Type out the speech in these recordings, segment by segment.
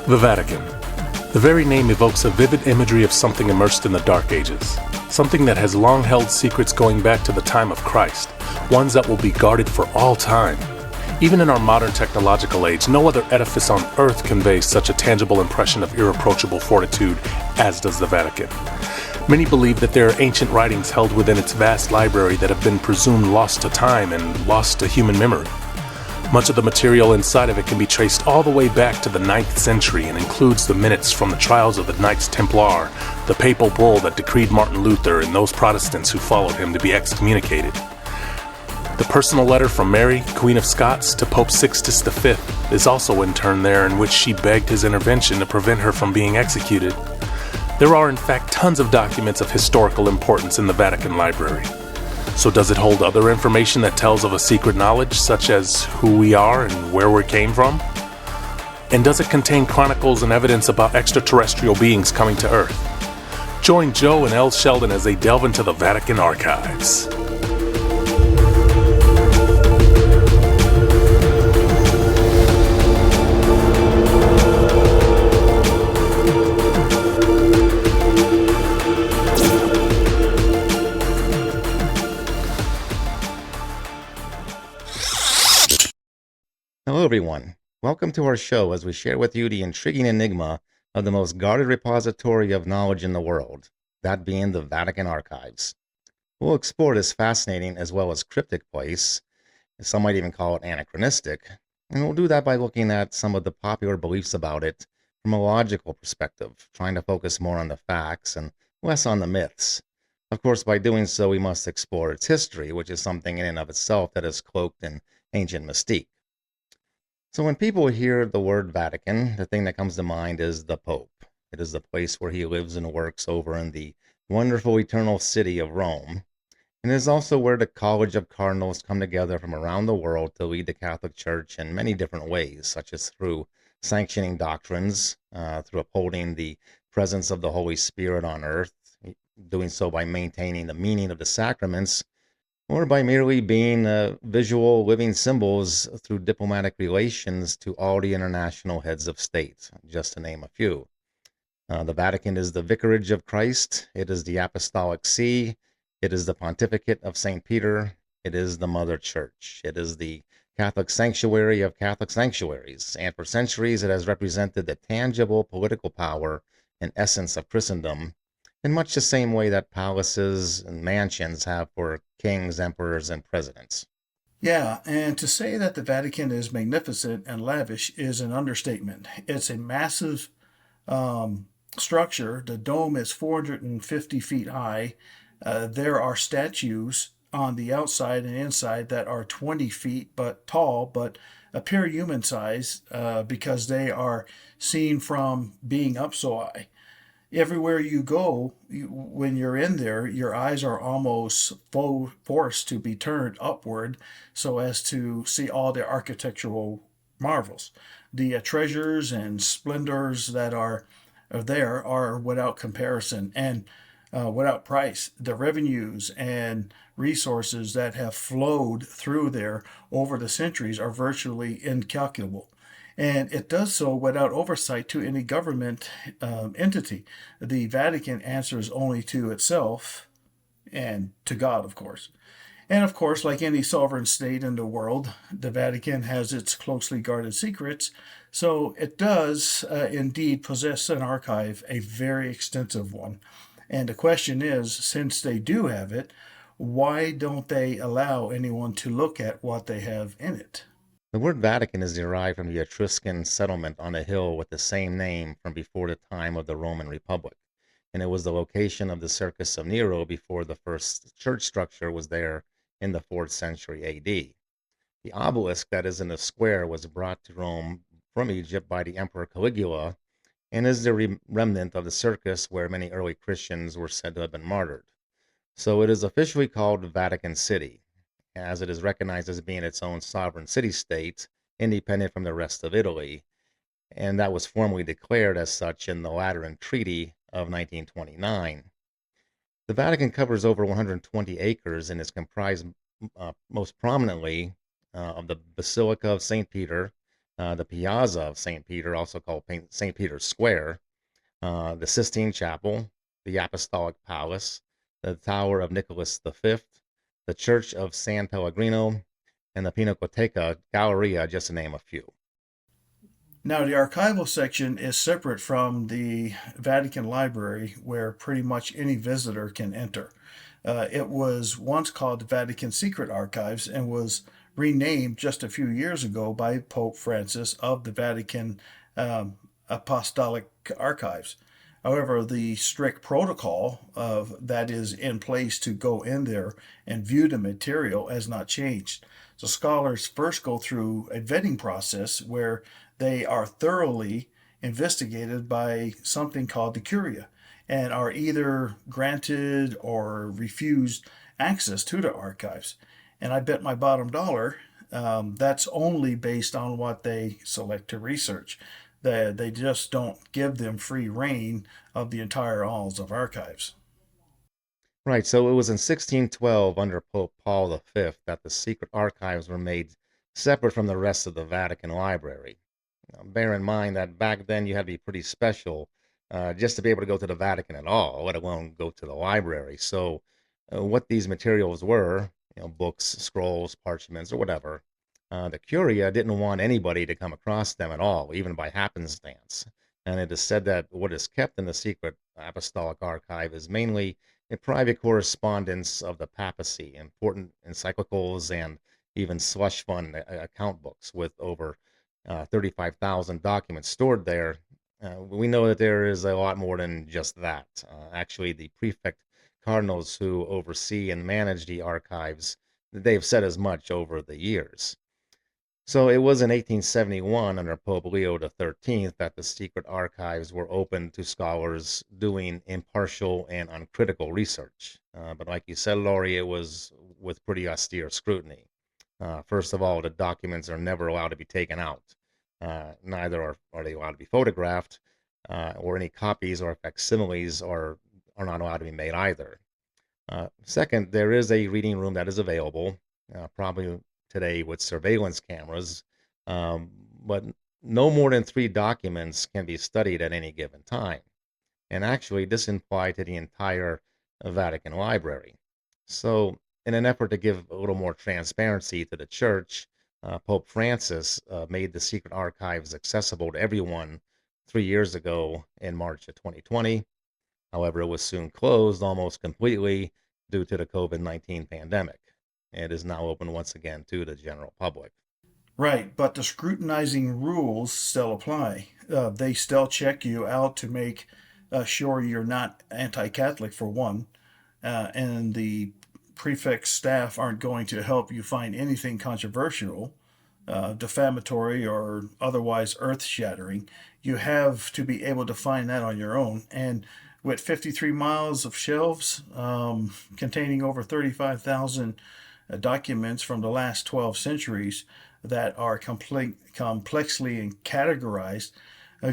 The Vatican. The very name evokes a vivid imagery of something immersed in the Dark Ages, something that has long held secrets going back to the time of Christ, ones that will be guarded for all time. Even in our modern technological age, no other edifice on earth conveys such a tangible impression of irreproachable fortitude as does the Vatican. Many believe that there are ancient writings held within its vast library that have been presumed lost to time and lost to human memory. Much of the material inside of it can be traced all the way back to the 9th century and includes the minutes from the trials of the Knights Templar, the papal bull that decreed Martin Luther and those Protestants who followed him to be excommunicated. The personal letter from Mary, Queen of Scots, to Pope Sixtus V is also in turn there, in which she begged his intervention to prevent her from being executed. There are in fact tons of documents of historical importance in the Vatican Library. So does it hold other information that tells of a secret knowledge, such as who we are and where we came from? And does it contain chronicles and evidence about extraterrestrial beings coming to Earth? Join Joe and Elle Sheldon as they delve into the Vatican archives. Hello everyone, welcome to our show as we share with you the intriguing enigma of the most guarded repository of knowledge in the world, that being the Vatican archives. We'll explore this fascinating as well as cryptic place, some might even call it anachronistic, and we'll do that by looking at some of the popular beliefs about it from a logical perspective, trying to focus more on the facts and less on the myths. Of course, by doing so, we must explore its history, which is something in and of itself that is cloaked in ancient mystique. So when people hear the word Vatican, the thing that comes to mind is the Pope. It is the place where he lives and works over in the wonderful eternal city of Rome. And it is also where the College of Cardinals come together from around the world to lead the Catholic Church in many different ways, such as through sanctioning doctrines, through upholding the presence of the Holy Spirit on earth, doing so by maintaining the meaning of the sacraments, or by merely being visual living symbols through diplomatic relations to all the international heads of state, just to name a few. The Vatican is the vicarage of Christ, it is the apostolic see, it is the pontificate of St. Peter, it is the mother church, it is the Catholic sanctuary of Catholic sanctuaries, and for centuries it has represented the tangible political power and essence of Christendom, in much the same way that palaces and mansions have for kings, emperors, and presidents. Yeah, and to say that the Vatican is magnificent and lavish is an understatement. It's a massive structure. The dome is 450 feet high. There are statues on the outside and inside that are 20 feet but tall, but appear human size because they are seen from being up so high. Everywhere you go, when you're in there, your eyes are almost forced to be turned upward so as to see all the architectural marvels. The treasures and splendors that are there are without comparison and without price. The revenues and resources that have flowed through there over the centuries are virtually incalculable. And it does so without oversight to any government entity. The Vatican answers only to itself and to God, of course. And of course, like any sovereign state in the world, the Vatican has its closely guarded secrets. So it does indeed possess an archive, a very extensive one. And the question is, since they do have it, why don't they allow anyone to look at what they have in it? The word Vatican is derived from the Etruscan settlement on a hill with the same name from before the time of the Roman Republic, and it was the location of the Circus of Nero before the first church structure was there in the 4th century AD. The obelisk that is in the square was brought to Rome from Egypt by the Emperor Caligula and is the remnant of the circus where many early Christians were said to have been martyred. So it is officially called Vatican City, as it is recognized as being its own sovereign city-state, independent from the rest of Italy, and that was formally declared as such in the Lateran Treaty of 1929. The Vatican covers over 120 acres and is comprised most prominently of the Basilica of St. Peter, the Piazza of St. Peter, also called St. Peter's Square, the Sistine Chapel, the Apostolic Palace, the Tower of Nicholas V, the Church of San Pellegrino, and the Pinacoteca Galleria, just to name a few. Now, the archival section is separate from the Vatican Library, where pretty much any visitor can enter. It was once called the Vatican Secret Archives and was renamed just a few years ago by Pope Francis of the Vatican Apostolic Archives. However, the strict protocol that is in place to go in there and view the material has not changed. So scholars first go through a vetting process where they are thoroughly investigated by something called the Curia and are either granted or refused access to the archives. And I bet my bottom dollar that's only based on what they select to research. They just don't give them free reign of the entire halls of archives. Right, so it was in 1612 under Pope Paul V that the secret archives were made separate from the rest of the Vatican library. Now, bear in mind that back then you had to be pretty special just to be able to go to the Vatican at all, let alone go to the library. So, what these materials were, books, scrolls, parchments, or whatever, the Curia didn't want anybody to come across them at all, even by happenstance. And it is said that what is kept in the secret apostolic archive is mainly a private correspondence of the papacy, important encyclicals, and even slush fund account books with over 35,000 documents stored there. We know that there is a lot more than just that. Actually, the prefect cardinals who oversee and manage the archives, they've said as much over the years. So it was in 1871 under Pope Leo XIII that the secret archives were open to scholars doing impartial and uncritical research. But like you said, Laurie, it was with pretty austere scrutiny. First of all, the documents are never allowed to be taken out. Neither are they allowed to be photographed, or any copies or facsimiles are not allowed to be made either. Second, there is a reading room that is available, probably today with surveillance cameras, but no more than 3 documents can be studied at any given time. And actually, this applied to the entire Vatican library. So, in an effort to give a little more transparency to the church, Pope Francis made the secret archives accessible to everyone 3 years ago in March of 2020. However, it was soon closed almost completely due to the COVID-19 pandemic. It is now open once again to the general public. Right, but the scrutinizing rules still apply. They still check you out to make sure you're not anti Catholic, for one, and the prefect staff aren't going to help you find anything controversial, defamatory, or otherwise earth shattering. You have to be able to find that on your own. And with 53 miles of shelves containing over 35,000 documents from the last 12 centuries that are complexly categorized,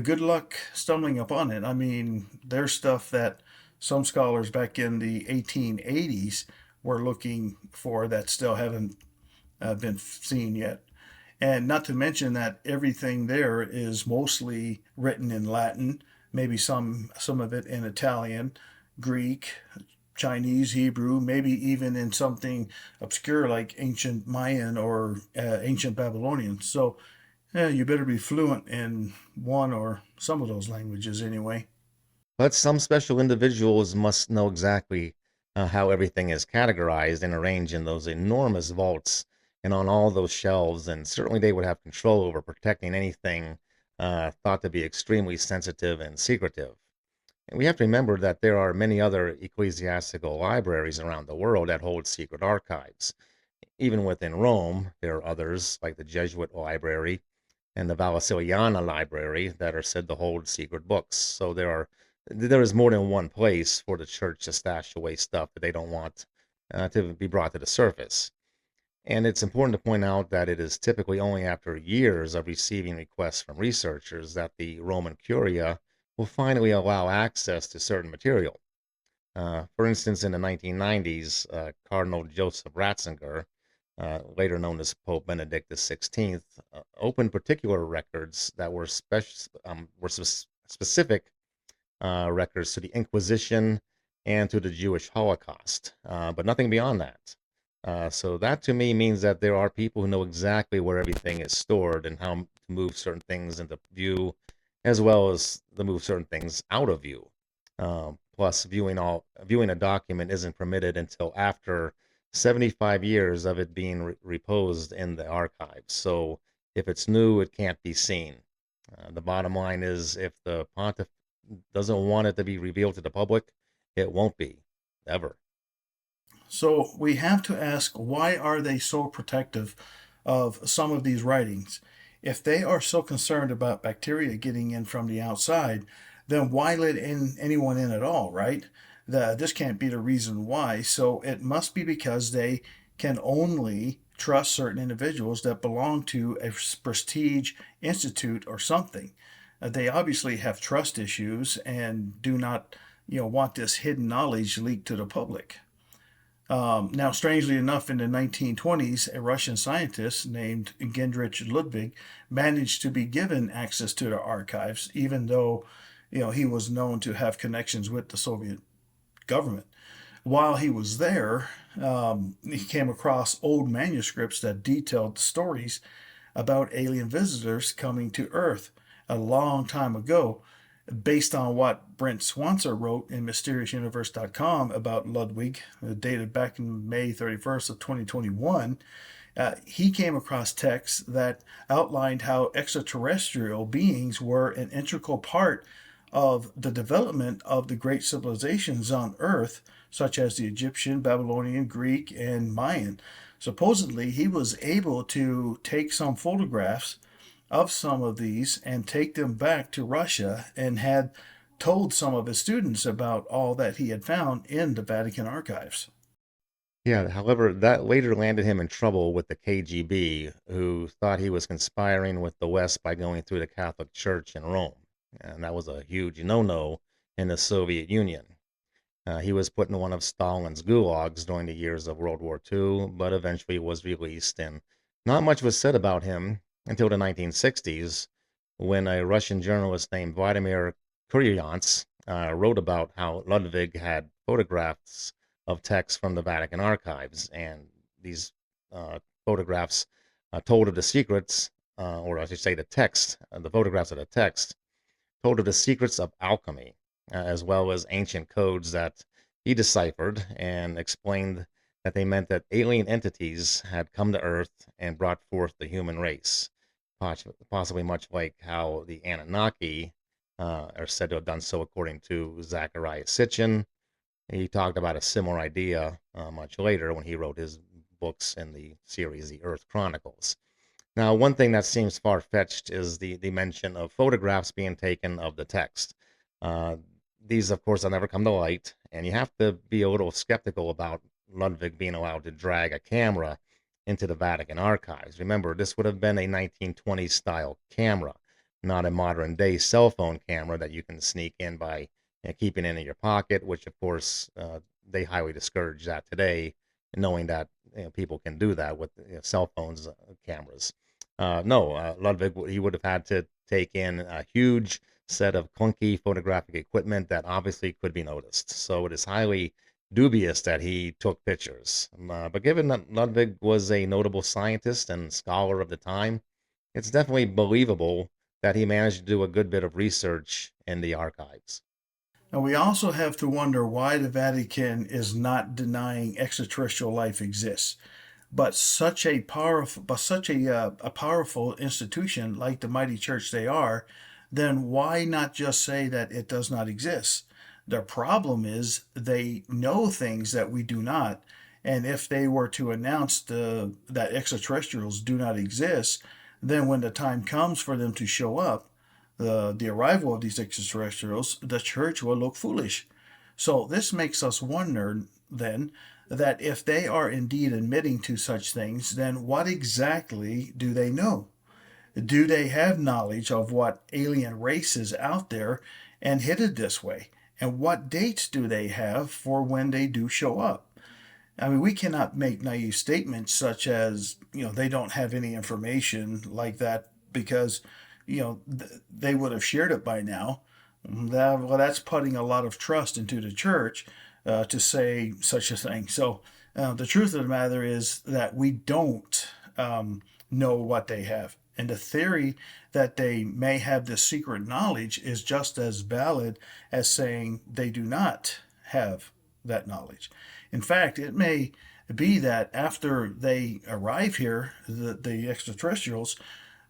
good luck stumbling upon it. I mean, there's stuff that some scholars back in the 1880s were looking for that still haven't been seen yet. And not to mention that everything there is mostly written in Latin, maybe some of it in Italian, Greek, Chinese, Hebrew, maybe even in something obscure like ancient Mayan or ancient Babylonian. So you better be fluent in one or some of those languages anyway. But some special individuals must know exactly how everything is categorized and arranged in those enormous vaults and on all those shelves, and certainly they would have control over protecting anything thought to be extremely sensitive and secretive. And we have to remember that there are many other ecclesiastical libraries around the world that hold secret archives. Even within Rome, there are others like the Jesuit Library and the Valliciliana Library that are said to hold secret books. So there is more than one place for the church to stash away stuff that they don't want to be brought to the surface. And it's important to point out that it is typically only after years of receiving requests from researchers that the Roman Curia will finally allow access to certain material. For instance, in the 1990s, Cardinal Joseph Ratzinger later known as Pope Benedict XVI, opened particular records that were specific records to the Inquisition and to the Jewish Holocaust, but nothing beyond that. So that to me means that there are people who know exactly where everything is stored and how to move certain things into view, as well as to move certain things out of view. Plus, viewing a document isn't permitted until after 75 years of it being reposed in the archives. So if it's new, it can't be seen. The bottom line is, if the pontiff doesn't want it to be revealed to the public, it won't be, ever. So we have to ask, why are they so protective of some of these writings? If they are so concerned about bacteria getting in from the outside, then why let anyone in at all, right? This can't be the reason why. So it must be because they can only trust certain individuals that belong to a prestige institute or something. They obviously have trust issues and do not, want this hidden knowledge leaked to the public. Now, strangely enough, in the 1920s, a Russian scientist named Gendrich Ludwig managed to be given access to the archives, even though, he was known to have connections with the Soviet government. While he was there, he came across old manuscripts that detailed stories about alien visitors coming to Earth a long time ago, based on what Brent Swanser wrote in MysteriousUniverse.com about Ludwig, dated back in May 31st of 2021. He came across texts that outlined how extraterrestrial beings were an integral part of the development of the great civilizations on Earth, such as the Egyptian, Babylonian, Greek, and Mayan. Supposedly, he was able to take some photographs of some of these and take them back to Russia, and had told some of his students about all that he had found in the Vatican archives. Yeah, however, that later landed him in trouble with the KGB, who thought he was conspiring with the West by going through the Catholic Church in Rome. And that was a huge no-no in the Soviet Union. He was put in one of Stalin's gulags during the years of World War II, but eventually was released, and not much was said about him until the 1960s, when a Russian journalist named Vladimir Kuryants wrote about how Ludwig had photographs of texts from the Vatican archives, and these photographs told of the secrets, or I should say the text, the photographs of the text told of the secrets of alchemy, as well as ancient codes that he deciphered, and explained that they meant that alien entities had come to Earth and brought forth the human race, possibly much like how the Anunnaki are said to have done so, according to Zachariah Sitchin. He talked about a similar idea much later when he wrote his books in the series The Earth Chronicles. Now, one thing that seems far-fetched is the mention of photographs being taken of the text. Uh, these, of course, will never come to light, and you have to be a little skeptical about Ludwig being allowed to drag a camera into the Vatican archives. Remember, this would have been a 1920s style camera, not a modern-day cell phone camera that you can sneak in by keeping it in your pocket, which, of course, they highly discourage that today, knowing that people can do that with cell phones, cameras. No, Ludwig, he would have had to take in a huge set of clunky photographic equipment that obviously could be noticed. So it is highly dubious that he took pictures. But given that Ludwig was a notable scientist and scholar of the time, it's definitely believable that he managed to do a good bit of research in the archives. And we also have to wonder why the Vatican is not denying extraterrestrial life exists. But such a powerful institution like the mighty church they are, then why not just say that it does not exist? Their problem is they know things that we do not, and if they were to announce that extraterrestrials do not exist, then when the time comes for them to show up, the arrival of these extraterrestrials, the church will look foolish. So this makes us wonder then, that if they are indeed admitting to such things, then what exactly do they know? Do they have knowledge of what alien race is out there and hidden this way? And what dates do they have for when they do show up? I mean, we cannot make naive statements such as, they don't have any information like that because, they would have shared it by now. Well, that's putting a lot of trust into the church to say such a thing. So the truth of the matter is that we don't know what they have. And the theory that they may have this secret knowledge is just as valid as saying they do not have that knowledge. In fact, it may be that after they arrive here, the extraterrestrials,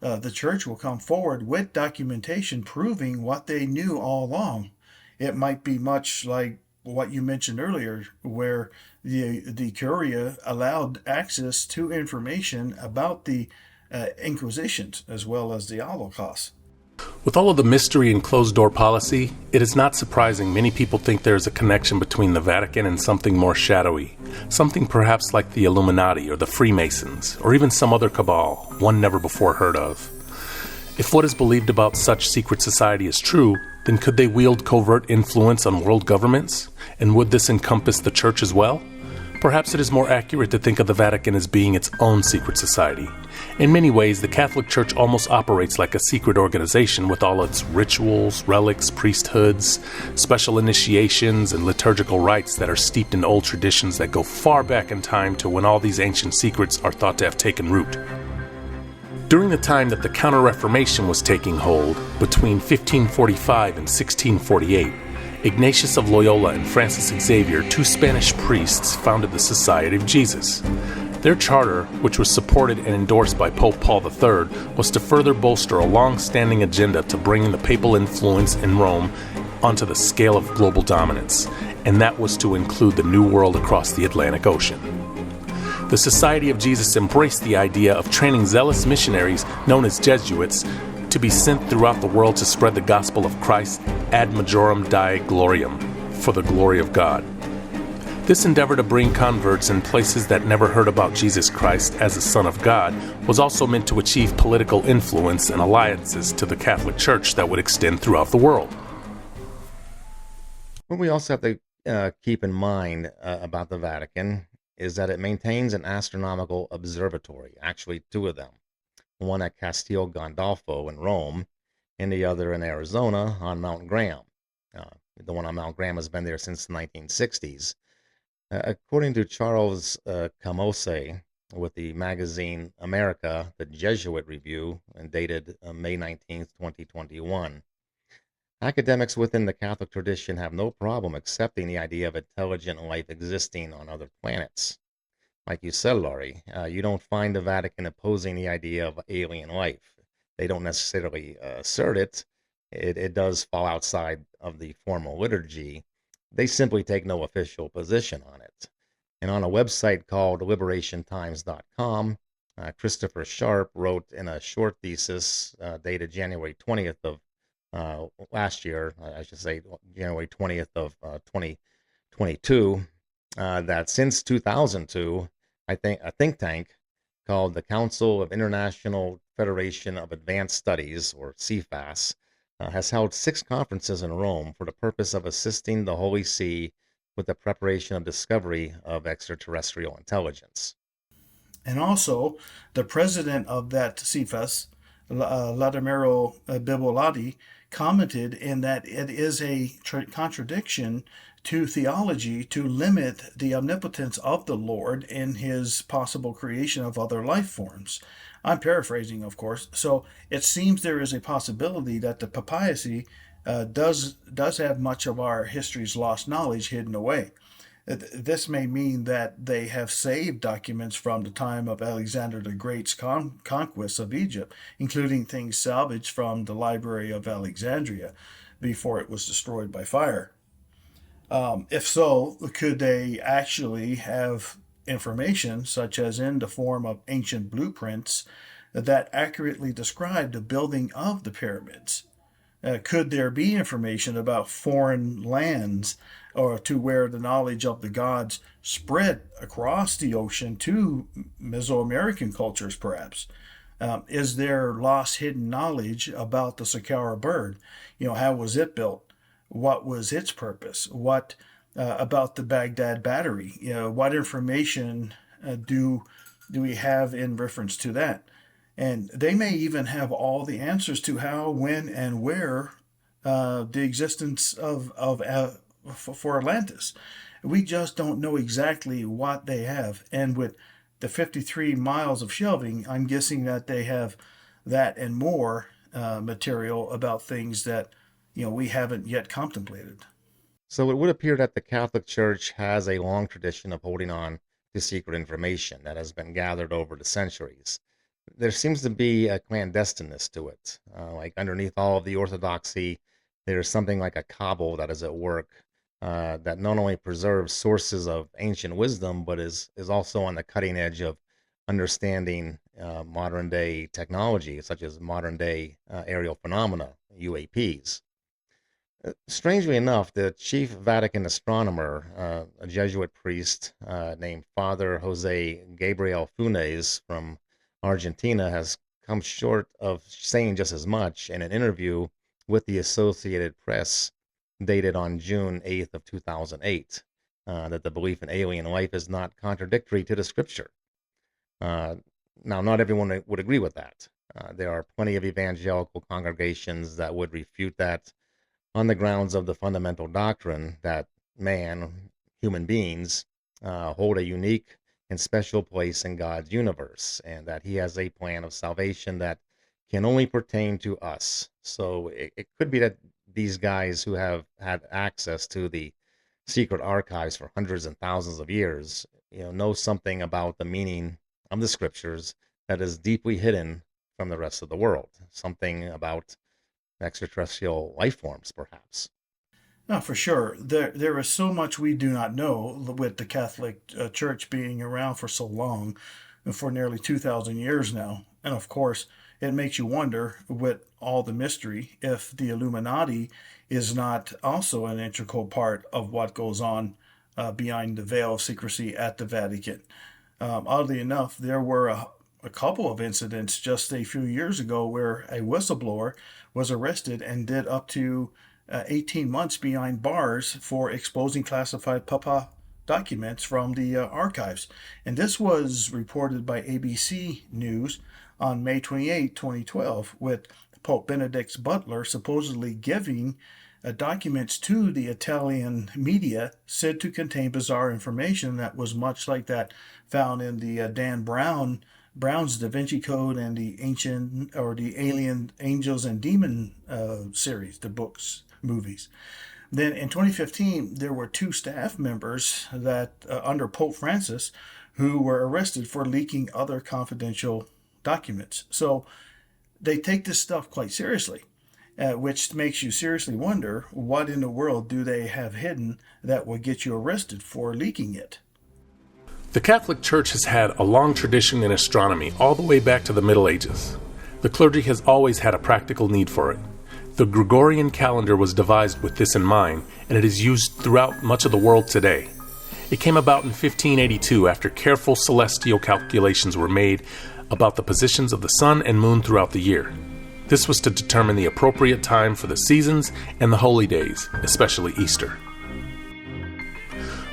the church will come forward with documentation proving what they knew all along. It might be much like what you mentioned earlier, where the Curia allowed access to information about the Inquisitions as well as the Holocaust. With all of the mystery and closed-door policy, it is not surprising many people think there is a connection between the Vatican and something more shadowy, something perhaps like the Illuminati or the Freemasons, or even some other cabal, one never before heard of. If what is believed about such secret society is true, then could they wield covert influence on world governments? And would this encompass the church as well? Perhaps it is more accurate to think of the Vatican as being its own secret society. In many ways, the Catholic Church almost operates like a secret organization with all its rituals, relics, priesthoods, special initiations, and liturgical rites that are steeped in old traditions that go far back in time to when all these ancient secrets are thought to have taken root. During the time that the Counter-Reformation was taking hold, between 1545 and 1648, Ignatius of Loyola and Francis Xavier, two Spanish priests, founded the Society of Jesus. Their charter, which was supported and endorsed by Pope Paul III, was to further bolster a long-standing agenda to bring the papal influence in Rome onto the scale of global dominance, and that was to include the New World across the Atlantic Ocean. The Society of Jesus embraced the idea of training zealous missionaries, known as Jesuits, to be sent throughout the world to spread the gospel of Christ ad majorem Dei gloriam, for the glory of God. This endeavor to bring converts in places that never heard about Jesus Christ as the Son of God was also meant to achieve political influence and alliances to the Catholic Church that would extend throughout the world. What we also have to keep in mind about the Vatican is that it maintains an astronomical observatory, actually two of them. One at Castel Gandolfo in Rome, and the other in Arizona on Mount Graham. The one on Mount Graham has been there since the 1960s. According to Charles Camose with the magazine America, the Jesuit Review, and dated May 19th, 2021, academics within the Catholic tradition have no problem accepting the idea of intelligent life existing on other planets. Like you said, Laurie, you don't find the Vatican opposing the idea of alien life. They don't necessarily assert it. It does fall outside of the formal liturgy. They simply take no official position on it. And on a website called liberationtimes.com, Christopher Sharp wrote in a short thesis dated January 20th of last year, I should say January 20th of 2022, that since 2002, I think a think tank called the Council of International Federation of Advanced Studies, or CFAS, has held 6 conferences in Rome for the purpose of assisting the Holy See with the preparation of discovery of extraterrestrial intelligence. And also, the president of that CFAS, Ladomero Bibolati, commented in that it is a contradiction to theology to limit the omnipotence of the Lord in his possible creation of other life forms. I'm paraphrasing, of course. So it seems there is a possibility that the papacy does have much of our history's lost knowledge hidden away. This may mean that they have saved documents from the time of Alexander the Great's conquest of Egypt, including things salvaged from the Library of Alexandria before it was destroyed by fire. If so, could they actually have information, such as in the form of ancient blueprints, that accurately describe the building of the pyramids? Could there be information about foreign lands, or to where the knowledge of the gods spread across the ocean to Mesoamerican cultures, perhaps? Is there lost hidden knowledge about the Sakara bird? How was it built? What was its purpose? What about the Baghdad battery. What information do we have in reference to that? And they may even have all the answers to how, when, and where the existence of for Atlantis. We just don't know exactly what they have. And with the 53 miles of shelving, I'm guessing that they have that and more material about things that we haven't yet contemplated. So it would appear that the Catholic Church has a long tradition of holding on to secret information that has been gathered over the centuries. There seems to be a clandestineness to it. Like underneath all of the orthodoxy, there's something like a cabal that is at work that not only preserves sources of ancient wisdom, but is also on the cutting edge of understanding modern day technology, such as modern day aerial phenomena, UAPs. Strangely enough, the chief Vatican astronomer, a Jesuit priest named Father Jose Gabriel Funes from Argentina, has come short of saying just as much in an interview with the Associated Press dated on June 8th of 2008, that the belief in alien life is not contradictory to the scripture. Now, not everyone would agree with that. There are plenty of evangelical congregations that would refute that on the grounds of the fundamental doctrine that human beings, hold a unique and special place in God's universe, and that He has a plan of salvation that can only pertain to us. So it could be that these guys who have had access to the secret archives for hundreds and thousands of years, know something about the meaning of the scriptures that is deeply hidden from the rest of the world. Something about extraterrestrial life forms, perhaps. No, for sure. There is so much we do not know with the Catholic Church being around for so long, for nearly 2,000 years now. And of course, it makes you wonder, with all the mystery, if the Illuminati is not also an integral part of what goes on behind the veil of secrecy at the Vatican. Oddly enough, there were a couple of incidents just a few years ago where a whistleblower was arrested and did up to 18 months behind bars for exposing classified Papa documents from the archives. And this was reported by ABC News on May 28, 2012, with Pope Benedict's butler supposedly giving documents to the Italian media said to contain bizarre information that was much like that found in the Dan Brown's Da Vinci Code and the Ancient or the Alien Angels and Demon series, the movies. Then in 2015, there were two staff members that under Pope Francis who were arrested for leaking other confidential documents. So they take this stuff quite seriously, which makes you seriously wonder, what in the world do they have hidden that would get you arrested for leaking it? The Catholic Church has had a long tradition in astronomy all the way back to the Middle Ages. The clergy has always had a practical need for it. The Gregorian calendar was devised with this in mind, and it is used throughout much of the world today. It came about in 1582 after careful celestial calculations were made about the positions of the sun and moon throughout the year. This was to determine the appropriate time for the seasons and the holy days, especially Easter.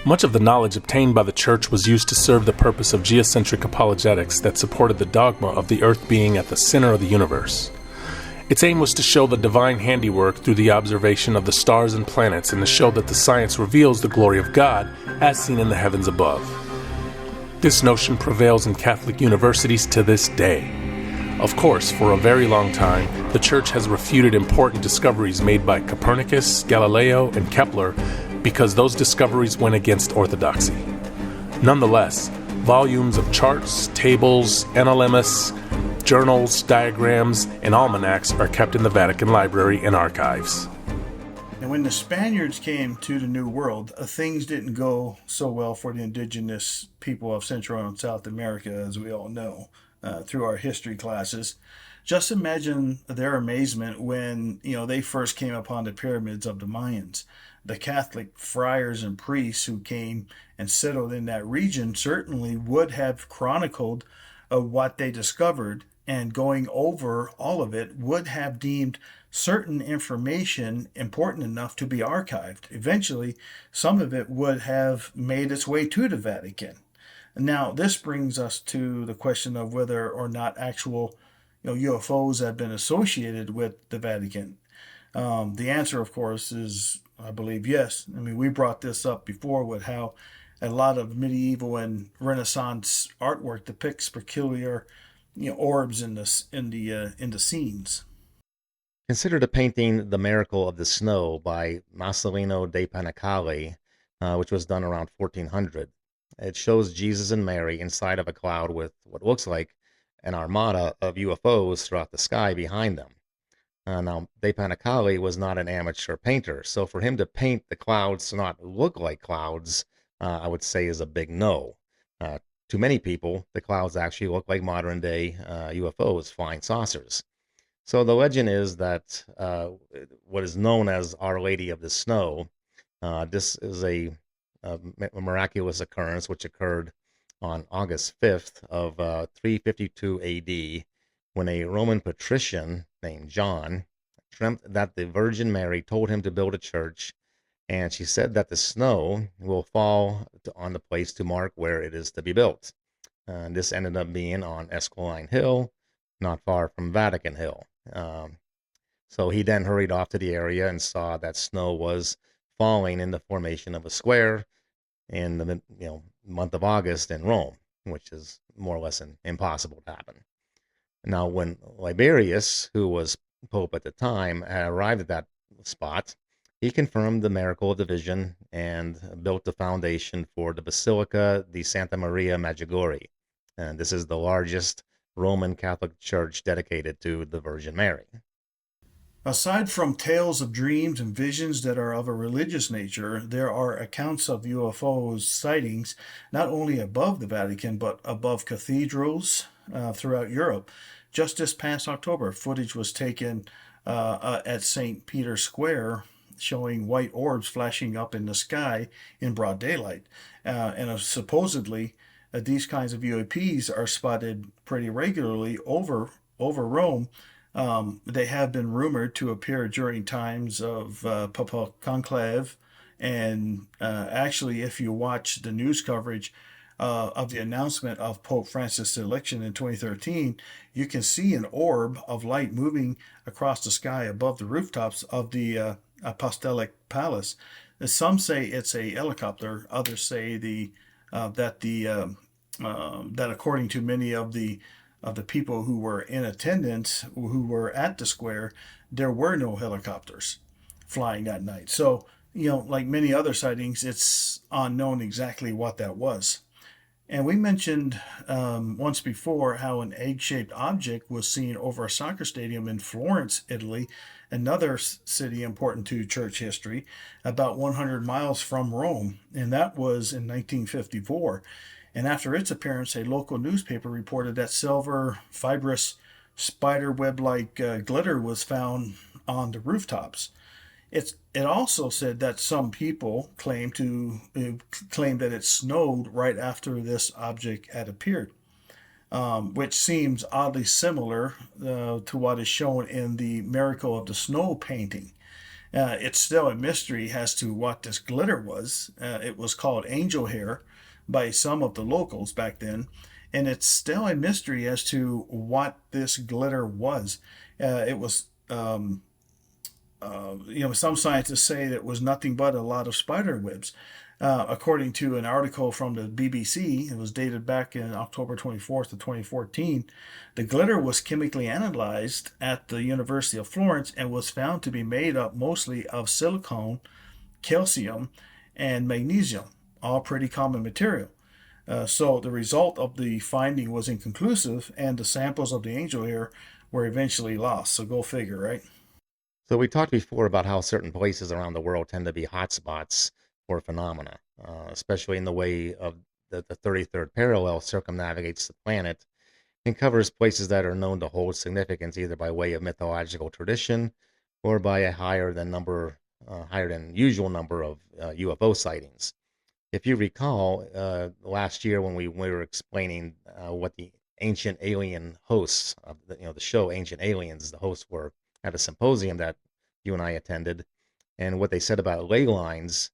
Much of the knowledge obtained by the Church was used to serve the purpose of geocentric apologetics that supported the dogma of the Earth being at the center of the universe. Its aim was to show the divine handiwork through the observation of the stars and planets and to show that the science reveals the glory of God as seen in the heavens above. This notion prevails in Catholic universities to this day. Of course, for a very long time, the Church has refuted important discoveries made by Copernicus, Galileo, and Kepler because those discoveries went against orthodoxy. Nonetheless, volumes of charts, tables, NLMS, journals, diagrams, and almanacs are kept in the Vatican Library and archives. And when the Spaniards came to the New World, things didn't go so well for the indigenous people of Central and South America, as we all know, through our history classes. Just imagine their amazement when, they first came upon the pyramids of the Mayans. The Catholic friars and priests who came and settled in that region certainly would have chronicled what they discovered, and going over all of it would have deemed certain information important enough to be archived. Eventually, some of it would have made its way to the Vatican. Now, this brings us to the question of whether or not actual UFOs have been associated with the Vatican. The answer, of course, is I believe yes. I mean, we brought this up before with how a lot of medieval and Renaissance artwork depicts peculiar, orbs in the scenes. Consider the painting The Miracle of the Snow by Marcellino de Panicale, which was done around 1400. It shows Jesus and Mary inside of a cloud with what looks like an armada of UFOs throughout the sky behind them. Now, De Panicale was not an amateur painter, so for him to paint the clouds to not look like clouds, I would say is a big no. Uh, to many people, the clouds actually look like modern day UFOs, flying saucers. So the legend is that what is known as Our Lady of the Snow, this is a miraculous occurrence which occurred on August 5th of 352 AD when a Roman patrician named John dreamt that the Virgin Mary told him to build a church, and she said that the snow will fall on the place to mark where it is to be built. And this ended up being on Esquiline Hill, not far from Vatican Hill. So he then hurried off to the area and saw that snow was falling in the formation of a square in the month of August in Rome, which is more or less impossible to happen. Now, when Liberius, who was pope at the time, arrived at that spot, he confirmed the miracle of the vision and built the foundation for the Basilica di Santa Maria Maggiore. And this is the largest Roman Catholic church dedicated to the Virgin Mary. Aside from tales of dreams and visions that are of a religious nature, there are accounts of UFOs sightings not only above the Vatican but above cathedrals throughout Europe. Just this past October, footage was taken at St. Peter's Square showing white orbs flashing up in the sky in broad daylight. And supposedly, these kinds of UAPs are spotted pretty regularly over Rome. They have been rumored to appear during times of Papal conclave, and actually, if you watch the news coverage of the announcement of Pope Francis' election in 2013, you can see an orb of light moving across the sky above the rooftops of the Apostolic Palace. Some say it's a helicopter. Others say that according to many of the people who were in attendance, who were at the square, there were no helicopters flying that night. So, like many other sightings, it's unknown exactly what that was. And we mentioned once before how an egg shaped object was seen over a soccer stadium in Florence, Italy, another city important to church history, about 100 miles from Rome. And that was in 1954. And after its appearance, a local newspaper reported that silver, fibrous, spider web like glitter was found on the rooftops. It also said that some people claim that it snowed right after this object had appeared, which seems oddly similar to what is shown in the Miracle of the Snow painting. It's still a mystery as to what this glitter was. It was called angel hair by some of the locals back then, and it's still a mystery as to what this glitter was. It was some scientists say that it was nothing but a lot of spider webs. According to an article from the BBC, it was dated back in October 24th of 2014, the glitter was chemically analyzed at the University of Florence and was found to be made up mostly of silicone, calcium, and magnesium, all pretty common material. So the result of the finding was inconclusive, and the samples of the angel hair were eventually lost. So go figure, right? So we talked before about how certain places around the world tend to be hotspots for phenomena, especially in the way of the 33rd parallel circumnavigates the planet and covers places that are known to hold significance either by way of mythological tradition or by a higher than usual number of UFO sightings. If you recall, last year when we were explaining what the ancient alien hosts of the show Ancient Aliens, the hosts were at a symposium that you and I attended, and what they said about ley lines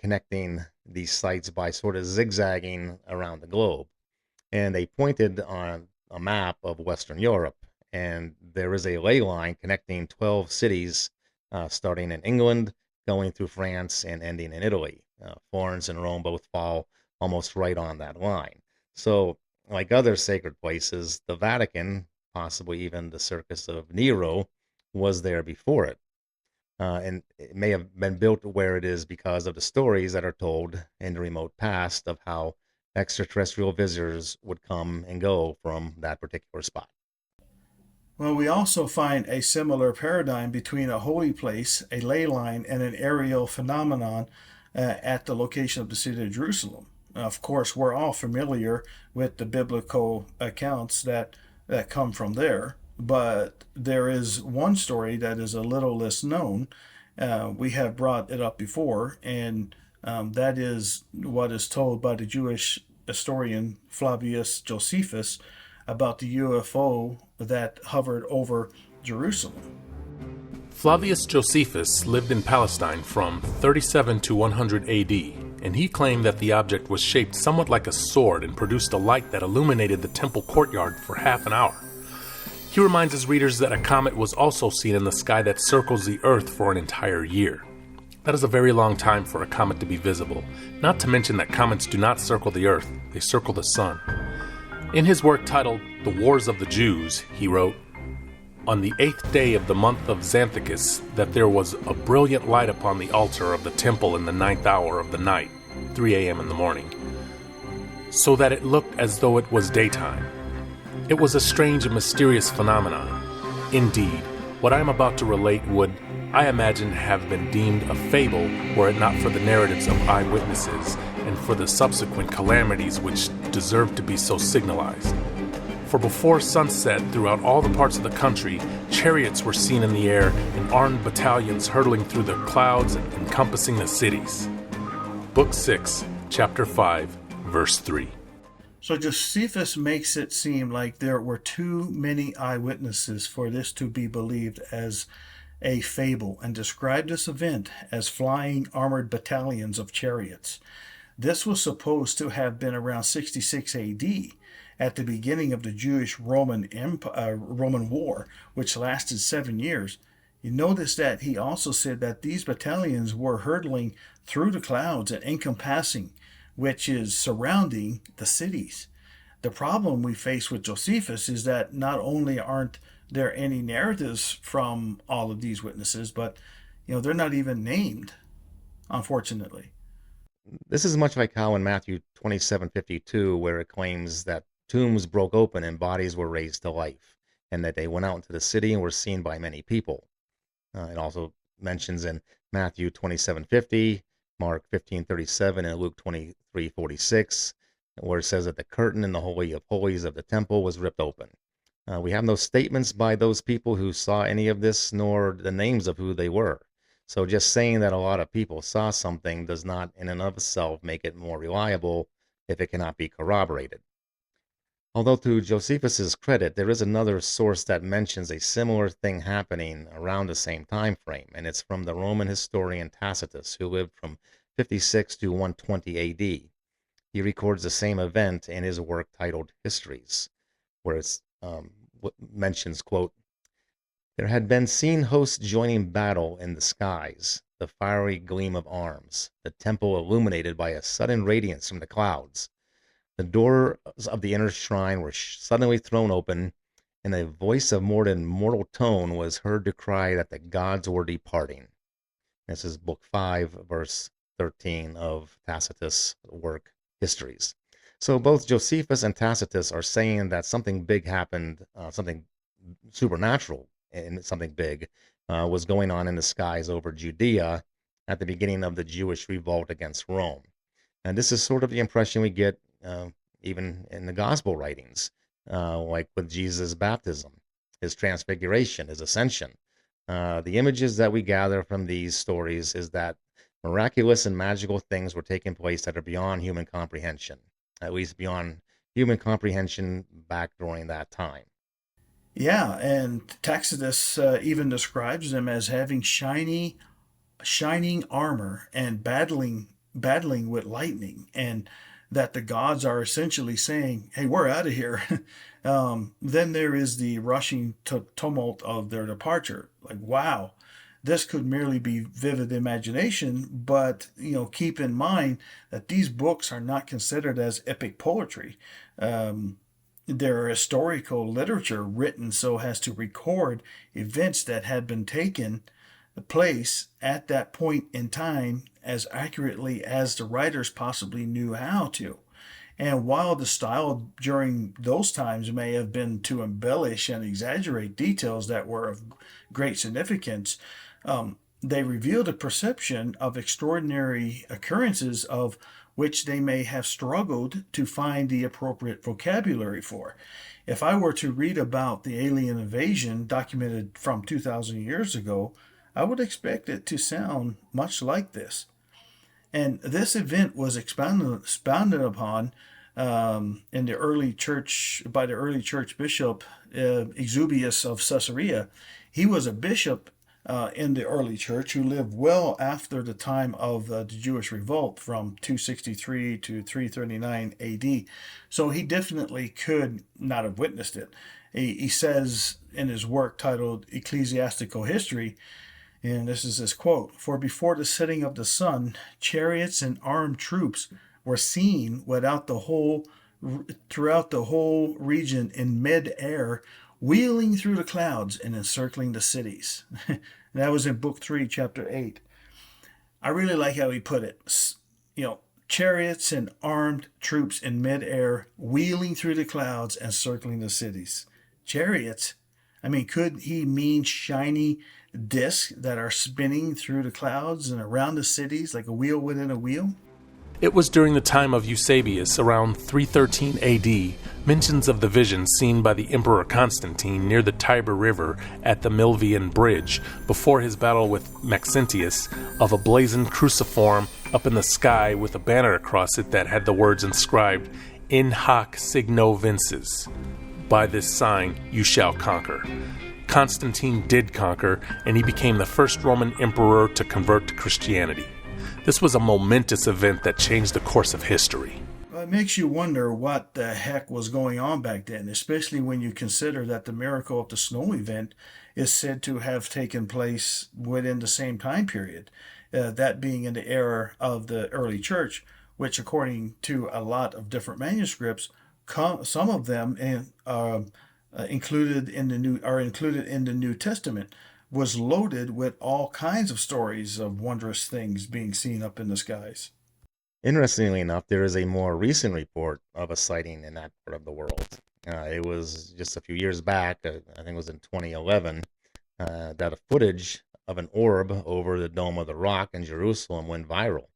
connecting these sites by sort of zigzagging around the globe. And they pointed on a map of Western Europe, and there is a ley line connecting 12 cities, starting in England, going through France, and ending in Italy. Florence and Rome both fall almost right on that line. So, like other sacred places, the Vatican, possibly even the Circus of Nero, was there before it. And it may have been built where it is because of the stories that are told in the remote past of how extraterrestrial visitors would come and go from that particular spot. Well, we also find a similar paradigm between a holy place, a ley line, and an aerial phenomenon at the location of the city of Jerusalem. Of course, we're all familiar with the biblical accounts that come from there, but there is one story that is a little less known. We have brought it up before, and that is what is told by the Jewish historian Flavius Josephus about the UFO that hovered over Jerusalem. Flavius Josephus lived in Palestine from 37 to 100 AD, and he claimed that the object was shaped somewhat like a sword and produced a light that illuminated the temple courtyard for half an hour. He reminds his readers that a comet was also seen in the sky that circles the Earth for an entire year. That is a very long time for a comet to be visible, not to mention that comets do not circle the Earth, they circle the sun. In his work titled The Wars of the Jews, he wrote, "On the 8th day of the month of Xanthicus, that there was a brilliant light upon the altar of the temple in the 9th hour of the night, 3 a.m. in the morning, so that it looked as though it was daytime. It was a strange and mysterious phenomenon. Indeed, what I am about to relate would, I imagine, have been deemed a fable were it not for the narratives of eyewitnesses and for the subsequent calamities which deserve to be so signalized. For before sunset, throughout all the parts of the country, chariots were seen in the air and armed battalions hurtling through the clouds and encompassing the cities." Book 6, Chapter 5, Verse 3. So Josephus makes it seem like there were too many eyewitnesses for this to be believed as a fable, and described this event as flying armored battalions of chariots. This was supposed to have been around 66 AD, at the beginning of the Jewish-Roman Roman War, which lasted 7 years. You notice that he also said that these battalions were hurtling through the clouds and encompassing, which is surrounding the cities. The problem we face with Josephus is that not only aren't there any narratives from all of these witnesses, but they're not even named, unfortunately. This is much like how in Matthew 27:52, where it claims that tombs broke open and bodies were raised to life, and that they went out into the city and were seen by many people. It also mentions in Matthew 27:50, Mark 15:37, and Luke 23:46, where it says that the curtain in the Holy of Holies of the temple was ripped open. We have no statements by those people who saw any of this, nor the names of who they were. So just saying that a lot of people saw something does not in and of itself make it more reliable if it cannot be corroborated. Although to Josephus's credit, there is another source that mentions a similar thing happening around the same time frame, and it's from the Roman historian Tacitus, who lived from 56 to 120 AD. He records the same event in his work titled Histories, where it mentions, quote, "There had been seen hosts joining battle in the skies, the fiery gleam of arms, the temple illuminated by a sudden radiance from the clouds. The doors of the inner shrine were suddenly thrown open, and a voice of more than mortal tone was heard to cry that the gods were departing." This is Book 5, verse 13 of Tacitus' work, Histories. So both Josephus and Tacitus are saying that something big happened, something supernatural and something big was going on in the skies over Judea at the beginning of the Jewish revolt against Rome. And this is sort of the impression we get even in the gospel writings, like with Jesus' baptism, his transfiguration, his ascension. The images that we gather from these stories is that miraculous and magical things were taking place that are beyond human comprehension, at least beyond human comprehension back during that time. Yeah, and Tacitus even describes them as having shining armor and battling with lightning, and that the gods are essentially saying, "Hey, we're out of here." Then there is the rushing tumult of their departure. Like, wow, this could merely be vivid imagination, but keep in mind that these books are not considered as epic poetry. Um, they're historical literature written so as to record events that had been taken place at that point in time as accurately as the writers possibly knew how to. And while the style during those times may have been to embellish and exaggerate details that were of great significance, they revealed a perception of extraordinary occurrences of which they may have struggled to find the appropriate vocabulary for. If I were to read about the alien invasion documented from 2,000 years ago, I would expect it to sound much like this. And this event was expounded upon in the early church by the early church bishop Eusebius of Caesarea. He was a bishop in the early church who lived well after the time of the Jewish revolt from 263 to 339 AD. So he definitely could not have witnessed it. He says in his work titled Ecclesiastical History, and this is his quote: "For before the setting of the sun, chariots and armed troops were seen throughout the whole region in mid-air, wheeling through the clouds and encircling the cities." That was in Book 3, Chapter 8. I really like how he put it. Chariots and armed troops in midair, wheeling through the clouds and circling the cities. Chariots? I mean, could he mean shiny discs that are spinning through the clouds and around the cities like a wheel within a wheel? It was during the time of Eusebius, around 313 AD, mentions of the vision seen by the Emperor Constantine near the Tiber River at the Milvian Bridge before his battle with Maxentius of a blazoned cruciform up in the sky with a banner across it that had the words inscribed, "In hoc signo vinces." By this sign you shall conquer. Constantine did conquer, and he became the first Roman emperor to convert to Christianity. This was a momentous event that changed the course of history. Well, it makes you wonder what the heck was going on back then, especially when you consider that the miracle of the snow event is said to have taken place within the same time period, that being in the era of the early church, which, according to a lot of different manuscripts, some of them included in the New Testament, was loaded with all kinds of stories of wondrous things being seen up in the skies. Interestingly enough, there is a more recent report of a sighting in that part of the world. It was just a few years back, I think it was in 2011, that a footage of an orb over the Dome of the Rock in Jerusalem went viral.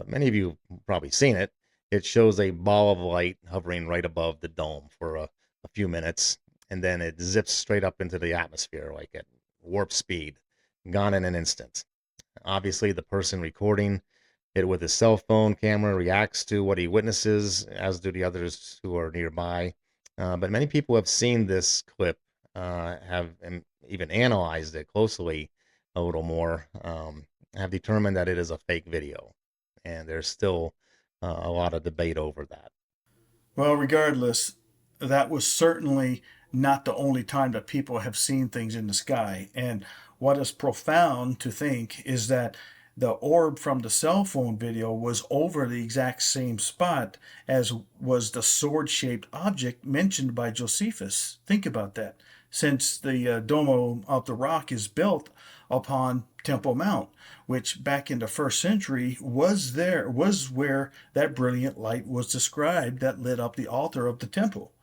Many of you have probably seen it. It shows a ball of light hovering right above the dome for a few minutes, and then it zips straight up into the atmosphere like at warp speed, gone in an instant. Obviously, the person recording it with his cell phone camera reacts to what he witnesses, as do the others who are nearby. But many people have seen this clip, have even analyzed it closely a little more, have determined that it is a fake video. And there's still a lot of debate over that. Well, regardless, that was certainly not the only time that people have seen things in the sky. And what is profound to think is that the orb from the cell phone video was over the exact same spot as was the sword shaped object mentioned by Josephus. Think about that. Since the Domo of the Rock is built upon Temple Mount, which back in the first century was where that brilliant light was described that lit up the altar of the temple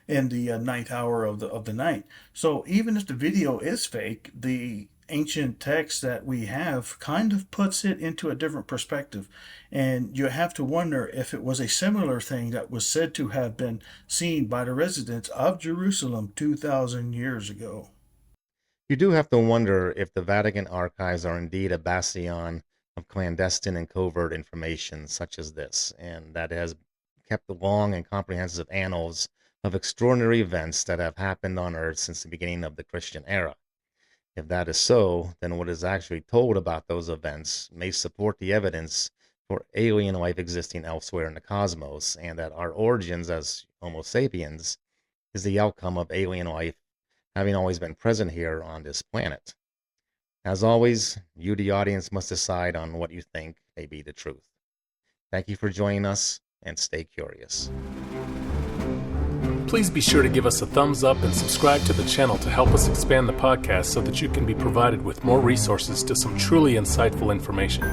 in the ninth hour of the night. So even if the video is fake, the ancient text that we have kind of puts it into a different perspective. And you have to wonder if it was a similar thing that was said to have been seen by the residents of Jerusalem 2,000 years ago. You do have to wonder if the Vatican archives are indeed a bastion of clandestine and covert information such as this, and that has kept the long and comprehensive annals of extraordinary events that have happened on Earth since the beginning of the Christian era. If that is so, then what is actually told about those events may support the evidence for alien life existing elsewhere in the cosmos, and that our origins as Homo sapiens is the outcome of alien life having always been present here on this planet. As always, you, the audience, must decide on what you think may be the truth. Thank you for joining us, and stay curious. Please be sure to give us a thumbs up and subscribe to the channel to help us expand the podcast so that you can be provided with more resources to some truly insightful information.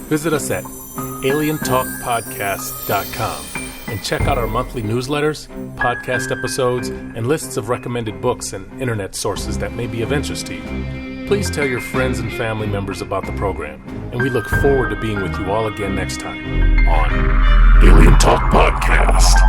Visit us at alientalkpodcast.com and check out our monthly newsletters, podcast episodes, and lists of recommended books and internet sources that may be of interest to you. Please tell your friends and family members about the program, and we look forward to being with you all again next time on Alien Talk Podcast.